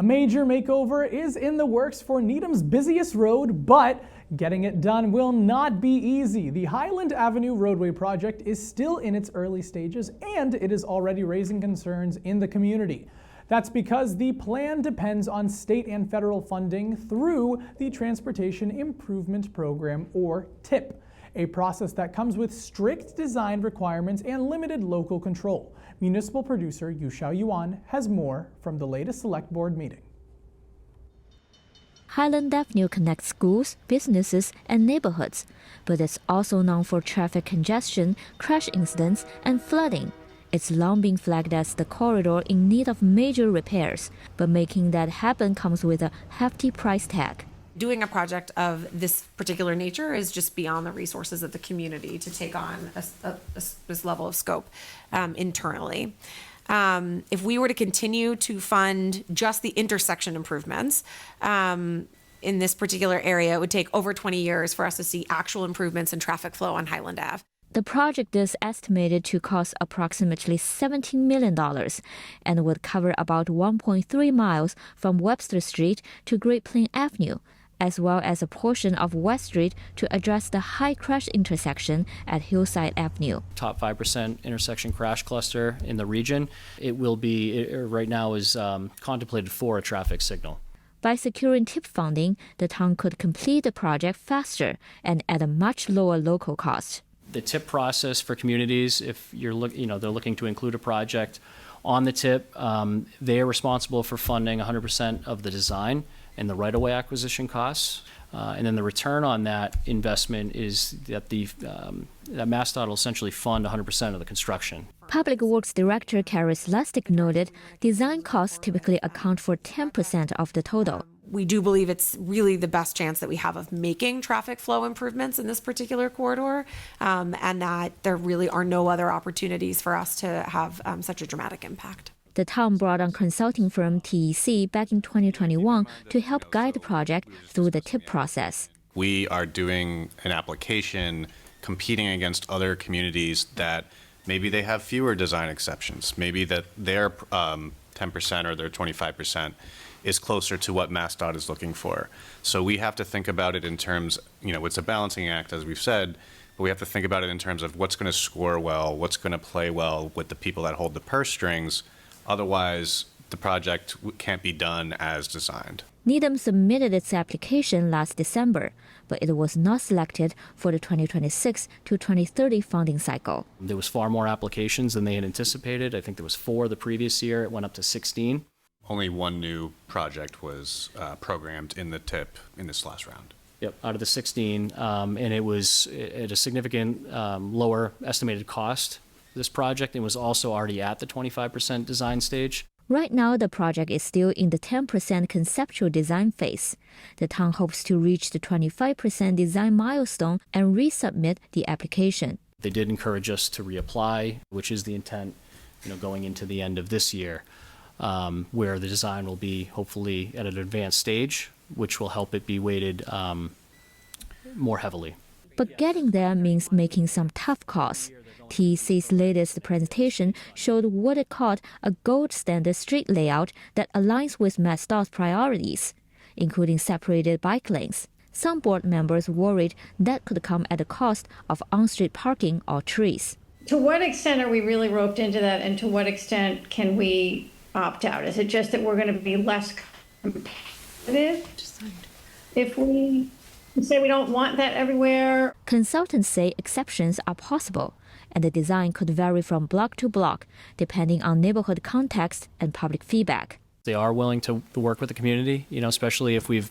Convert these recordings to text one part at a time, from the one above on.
A major makeover is in the works for Needham's busiest road, but getting it done will not be easy. The Highland Avenue roadway project is still in its early stages, and it is already raising concerns in the community. That's because the plan depends on state and federal funding through the Transportation Improvement Program, or TIP, a process that comes with strict design requirements and limited local control. Municipal producer Yushao Yuan has more from the latest Select Board meeting. Highland Avenue connects schools, businesses, and neighborhoods, but it's also known for traffic congestion, crash incidents, and flooding. It's long been flagged as the corridor in need of major repairs, but making that happen comes with a hefty price tag. Doing a project of this particular nature is just beyond the resources of the community to take on this level of scope internally. If we were to continue to fund just the intersection improvements in this particular area, it would take over 20 years for us to see actual improvements in traffic flow on Highland Ave. The project is estimated to cost approximately $17 million and would cover about 1.3 miles from Webster Street to Great Plain Avenue, as well as a portion of West Street to address the high crash intersection at Hillside Avenue. Top 5% intersection crash cluster in the region. It will be, right now is contemplated for a traffic signal. By securing TIP funding, the town could complete the project faster and at a much lower local cost. The TIP process for communities, if you're they're looking to include a project on the TIP, they are responsible for funding 100% of the design and the right-of-way acquisition costs, and then the return on that investment is that that MassDOT will essentially fund 100% of the construction. Public Works Director Karis Lustig noted design costs typically account for 10% of the total. We do believe it's really the best chance that we have of making traffic flow improvements in this particular corridor, and that there really are no other opportunities for us to have such a dramatic impact. The town brought on consulting firm TEC back in 2021 to help guide the project through the TIP process. We are doing an application competing against other communities that maybe they have fewer design exceptions, maybe that their 10% or their 25% is closer to what MassDOT is looking for. So we have to think about it in terms, it's a balancing act, as we've said, but we have to think about it in terms of what's going to score well, what's going to play well with the people that hold the purse strings. Otherwise, the project can't be done as designed. Needham submitted its application last December, but it was not selected for the 2026 to 2030 funding cycle. There was far more applications than they had anticipated. I think there was 4 the previous year. It went up to 16. Only one new project was programmed in the TIP in this last round. Yep, out of the 16, and it was at a significant lower estimated cost. This project and was also already at the 25% design stage. Right now, the project is still in the 10% conceptual design phase. The town hopes to reach the 25% design milestone and resubmit the application. They did encourage us to reapply, which is the intent, going into the end of this year, where the design will be hopefully at an advanced stage, which will help it be weighted more heavily. But getting there means making some tough calls. TEC's latest presentation showed what it called a gold standard street layout that aligns with MassDOT's priorities, including separated bike lanes. Some board members worried that could come at the cost of on-street parking or trees. To what extent are we really roped into that, and to what extent can we opt out? Is it just that we're going to be less competitive if we say we don't want that everywhere? Consultants say exceptions are possible, and the design could vary from block to block, depending on neighborhood context and public feedback. They are willing to work with the community, especially if we've,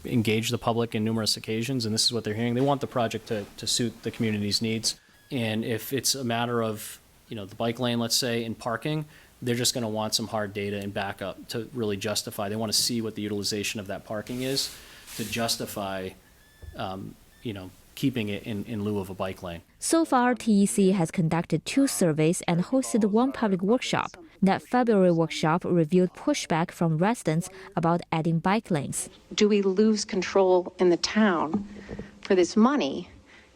engaged the public in numerous occasions, and this is what they're hearing. They want the project to suit the community's needs. And if it's a matter of, the bike lane, let's say, and parking, they're just going to want some hard data and backup to really justify. They want to see what the utilization of that parking is to justify, keeping it in lieu of a bike lane. So far, TEC has conducted 2 surveys and hosted 1 public workshop. That February workshop reviewed pushback from residents about adding bike lanes. Do we lose control in the town for this money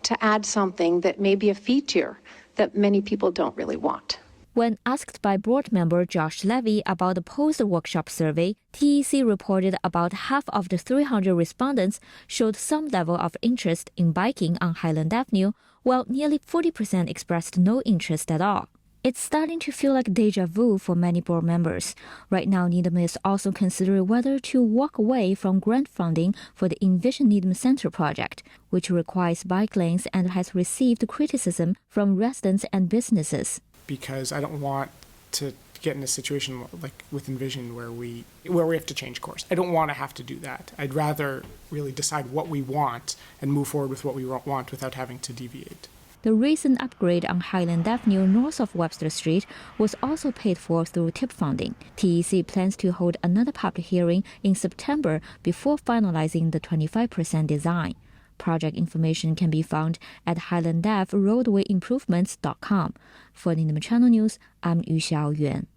to add something that may be a feature that many people don't really want? When asked by board member Josh Levy about the post-workshop survey, TEC reported about half of the 300 respondents showed some level of interest in biking on Highland Avenue, while nearly 40% expressed no interest at all. It's starting to feel like déjà vu for many board members. Right now, Needham is also considering whether to walk away from grant funding for the Envision Needham Center project, which requires bike lanes and has received criticism from residents and businesses. Because I don't want to get in a situation like with Envision where we have to change course. I don't want to have to do that. I'd rather really decide what we want and move forward with what we want without having to deviate. The recent upgrade on Highland Avenue north of Webster Street was also paid for through TIP funding. TEC plans to hold another public hearing in September before finalizing the 25% design. Project information can be found at highlandavroadwayimprovements.com. For Needham Channel News, I'm Yu Xiaoyuan.